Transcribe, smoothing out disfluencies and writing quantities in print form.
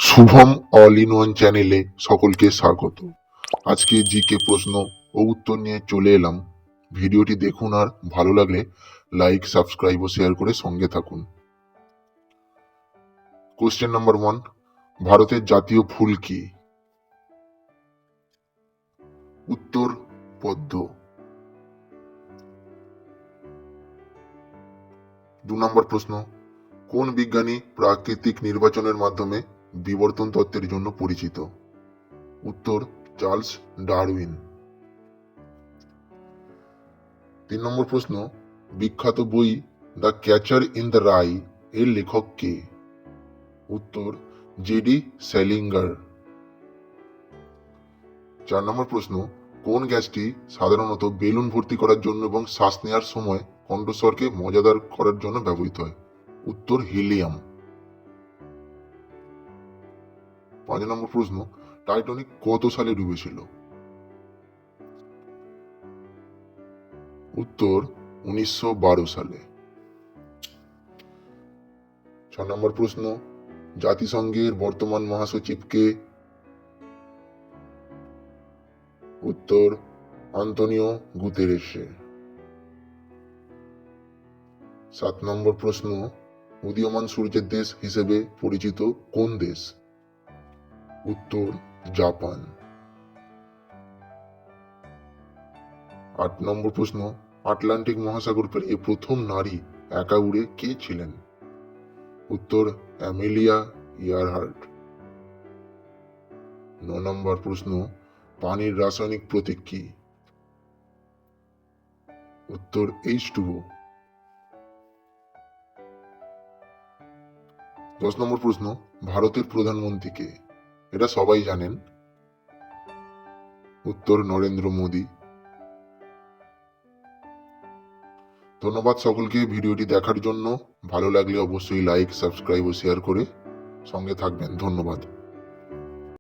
Shubham all in one চ্যানেলে সকলকে স্বাগত। আজকে জিকে প্রশ্ন ও উত্তর নিয়ে চলে এলাম। ভিডিওটি দেখুন আর ভালো লাগলে লাইক, সাবস্ক্রাইব ও শেয়ার করে সঙ্গে থাকুন। কোশ্চেন নাম্বার 1, ভারতের জাতীয় ফুল কি? উত্তর পদ্ম। 2 নম্বর প্রশ্ন, কোন বিজ্ঞানী প্রাকৃতিক নির্বাচনের মাধ্যমে বিবর্তন তত্ত্বের জন্য পরিচিত? উত্তর চার্লস ডারউইন। 3 নম্বর প্রশ্ন, বিখ্যাত বই দ্য ক্যাচার ইন দ্য রাই এর লেখক কে? উত্তর জেডি স্যালিঙ্গার। 4 নম্বর প্রশ্ন, কোন গ্যাসটি সাধারণত বেলুন ভর্তি করার জন্য এবং শ্বাস নেওয়ার সময় কণ্ঠস্বরকে মজাদার করার জন্য ব্যবহৃত হয়? উত্তর হিলিয়াম। 5 নম্বর প্রশ্ন, টাইটানিক কত সালে ডুবেছিল? উত্তর 1912 সালে। 6 নম্বর প্রশ্ন, জাতিসংঘের বর্তমান মহাসচিব কে? উত্তর আন্তোনিও গুতেরেস। 7 নম্বর প্রশ্ন, উদীয়মান সূর্যের দেশ হিসেবে পরিচিত কোন দেশ? উত্তর জাপান। 8 নম্বর প্রশ্ন, আটলান্টিক মহাসাগর পেরিয়ে প্রথম নারী একা উড়ে কে ছিলেন? উত্তর অ্যামেলিয়া ইয়ারহার্ট। 9 নম্বর প্রশ্ন, পানির রাসায়নিক প্রতীক কি? উত্তর H2O। 10 নম্বর প্রশ্ন, ভারতের প্রধানমন্ত্রী কে? এটা সবাই জানেন। উত্তর নরেন্দ্র মোদী। ধন্যবাদ সকলকে ভিডিওটি দেখার জন্য। ভালো লাগলে অবশ্যই লাইক, সাবস্ক্রাইব ও শেয়ার করে সঙ্গে থাকবেন। ধন্যবাদ।